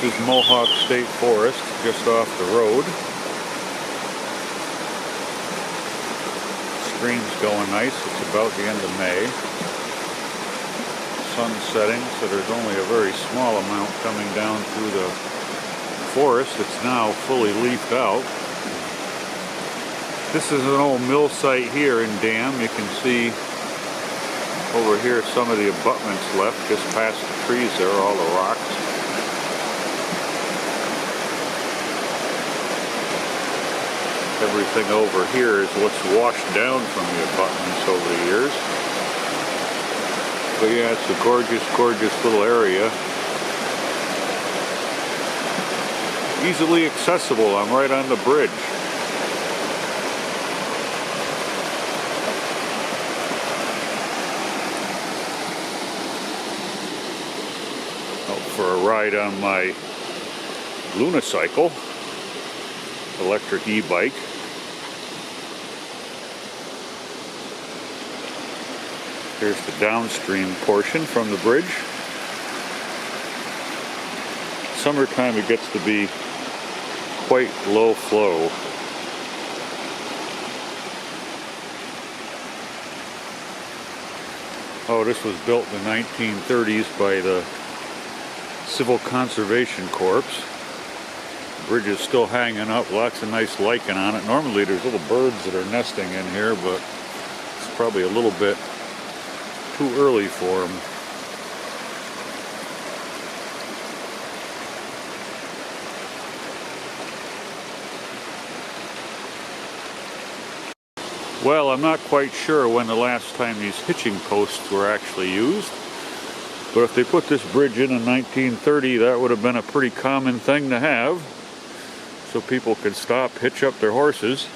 This is Mohawk State Forest, just off the road. Stream's going nice. It's about the end of May. Sun's setting, so there's only a very small amount coming down through the forest. It's now fully leafed out. This is an old mill site here in Dam. You can see over here some of the abutments left, just past the trees there, all the rocks. Everything over here is what's washed down from the abutments over the years. But yeah, it's a gorgeous, gorgeous little area. Easily accessible. I'm right on the bridge. Out for a ride on my unicycle, electric e-bike. Here's the downstream portion from the bridge. Summertime it gets to be quite low flow. Oh, this was built in the 1930s by the Civil Conservation Corps. The bridge is still hanging up, lots of nice lichen on it. Normally there's little birds that are nesting in here, but it's probably a little bit too early for them. Well, I'm not quite sure when the last time these hitching posts were actually used, but if they put this bridge in 1930, that would have been a pretty common thing to have, so people could stop, hitch up their horses.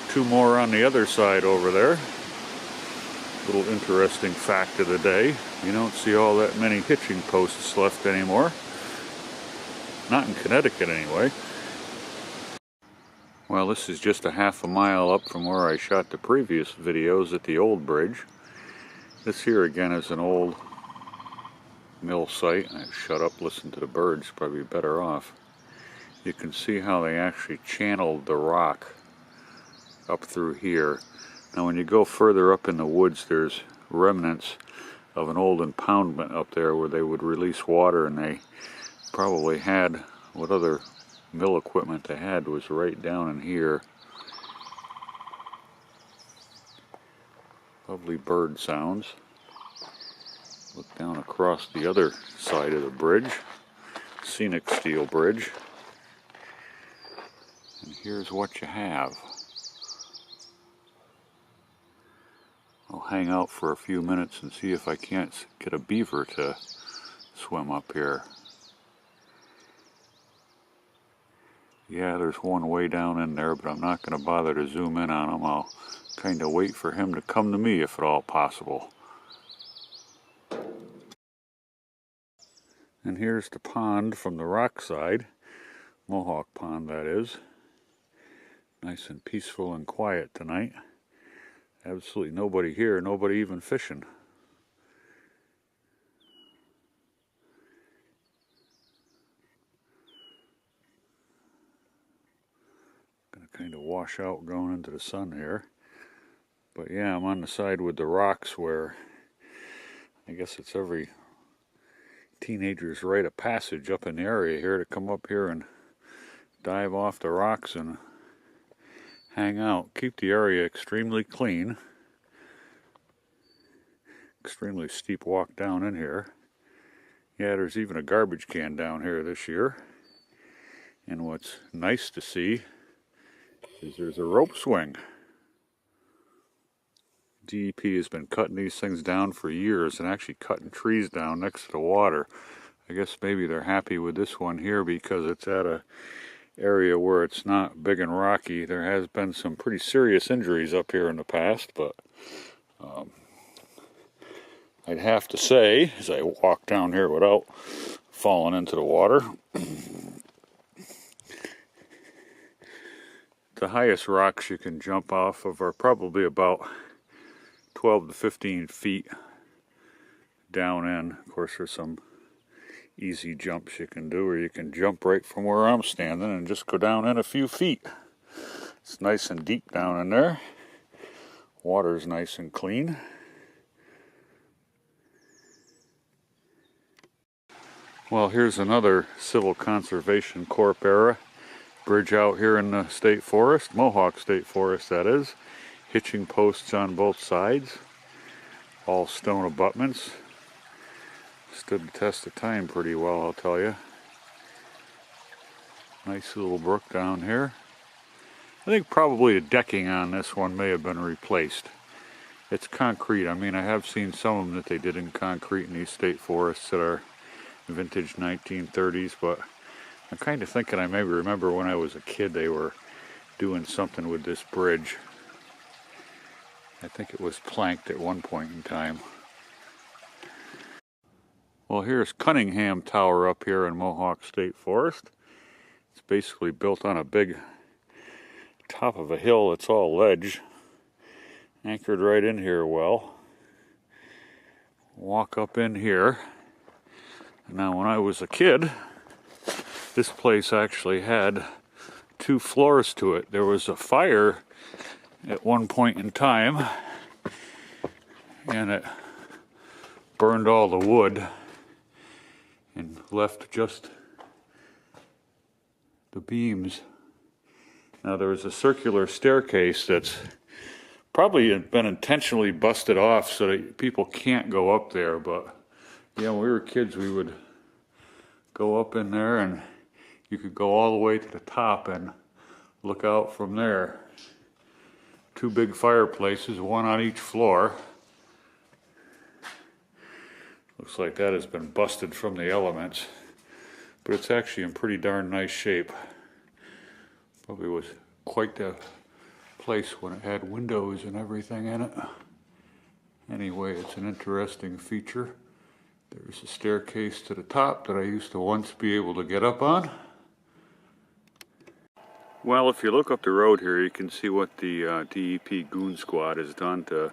Two more on the other side over there. Little interesting fact of the day. You don't see all that many hitching posts left anymore. Not in Connecticut anyway. Well, this is just a half a mile up from where I shot the previous videos at the old bridge. This here again is an old mill site. Shut up, listen to the birds, probably better off. You can see how they actually channeled the rock up through here. Now when you go further up in the woods, there's remnants of an old impoundment up there where they would release water, and they probably had, what other mill equipment they had was right down in here. Lovely bird sounds. Look down across the other side of the bridge, scenic steel bridge. And here's what you have. I'll hang out for a few minutes and see if I can't get a beaver to swim up here. Yeah, there's one way down in there, but I'm not going to bother to zoom in on him. I'll kind of wait for him to come to me if at all possible. And here's the pond from the rock side. Mohawk Pond, that is. Nice and peaceful and quiet tonight. Absolutely nobody here, nobody even fishing. Gonna kind of wash out going into the sun here. But yeah, I'm on the side with the rocks where I guess it's every teenager's rite of passage up in the area here to come up here and dive off the rocks and hang out. Keep the area extremely clean. Extremely steep walk down in here. Yeah, there's even a garbage can down here this year. And what's nice to see is there's a rope swing. DEP has been cutting these things down for years and actually cutting trees down next to the water. I guess maybe they're happy with this one here because it's at a area where it's not big and rocky. There has been some pretty serious injuries up here in the past, but I'd have to say, as I walk down here without falling into the water, the highest rocks you can jump off of are probably about 12 to 15 feet down in. Of course, there's some easy jumps you can do, or you can jump right from where I'm standing and just go down in a few feet. It's nice and deep down in there. Water's nice and clean. Well, here's another Civil Conservation Corps era bridge out here in the state forest, Mohawk State Forest that is. Hitching posts on both sides, all stone abutments. Stood the test of time pretty well, I'll tell you. Nice little brook down here. I think probably the decking on this one may have been replaced. It's concrete. I mean, I have seen some of them that they did in concrete in these state forests that are vintage 1930s, but I'm kind of thinking I maybe remember when I was a kid they were doing something with this bridge. I think it was planked at one point in time. Well, here's Cunningham Tower up here in Mohawk State Forest. It's basically built on a big top of a hill. It's all ledge, anchored right in here well. Walk up in here. Now, when I was a kid, this place actually had 2 floors to it. There was a fire at one point in time, and it burned all the wood and left just the beams. Now, there was a circular staircase that's probably been intentionally busted off so that people can't go up there, but yeah, when we were kids, we would go up in there and you could go all the way to the top and look out from there. 2 big fireplaces, one on each floor. Looks like that has been busted from the elements, but it's actually in pretty darn nice shape. Probably was quite the place when it had windows and everything in it. Anyway, it's an interesting feature. There's a staircase to the top that I used to once be able to get up on. Well, if you look up the road here, you can see what the DEP Goon Squad has done to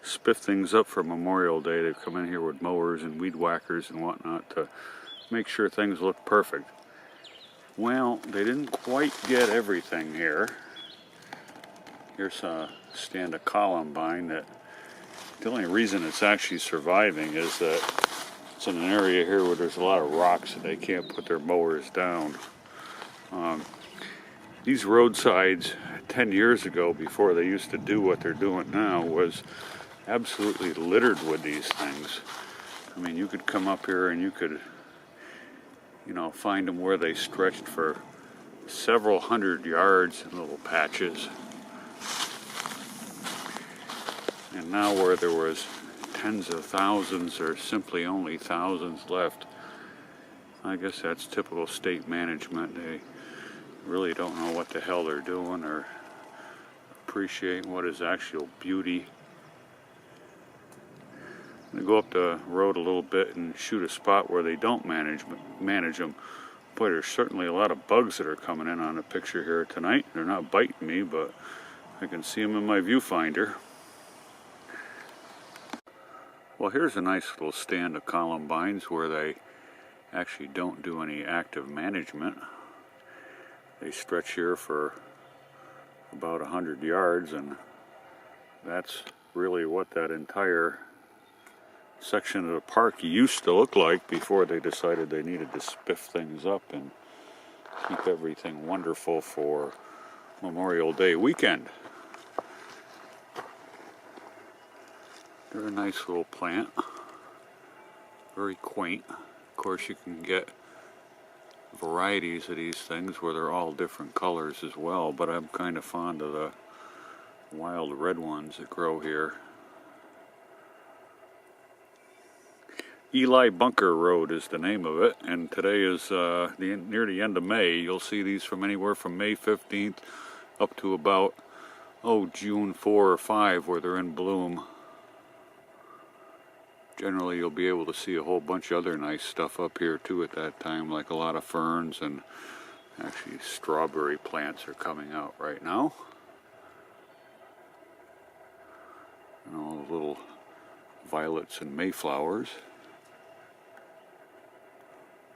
spiff things up for Memorial Day. They've come in here with mowers and weed whackers and whatnot to make sure things look perfect. Well, they didn't quite get everything here. Here's a stand of columbine that the only reason it's actually surviving is that it's in an area here where there's a lot of rocks and they can't put their mowers down. These roadsides 10 years ago, before they used to do what they're doing now, was absolutely littered with these things. I mean, you could come up here and you could, find them where they stretched for several hundred yards in little patches. And now where there was tens of thousands or simply only thousands left, I guess that's typical state management. They really don't know what the hell they're doing or appreciate what is actual beauty. I'm going to go up the road a little bit and shoot a spot where they don't manage them. Boy, there's certainly a lot of bugs that are coming in on the picture here tonight. They're not biting me, but I can see them in my viewfinder. Well, here's a nice little stand of columbines where they actually don't do any active management. They stretch here for about 100 yards, and that's really what that entire section of the park used to look like before they decided they needed to spiff things up and keep everything wonderful for Memorial Day weekend. They're a nice little plant, very quaint. Of course, you can get varieties of these things where they're all different colors as well, but I'm kind of fond of the wild red ones that grow here. Eli Bunker Road is the name of it, and today is near the end of May. You'll see these from anywhere from May 15th up to about June 4 or 5 where they're in bloom. Generally, you'll be able to see a whole bunch of other nice stuff up here too at that time, like a lot of ferns, and actually strawberry plants are coming out right now. And all the little violets and mayflowers.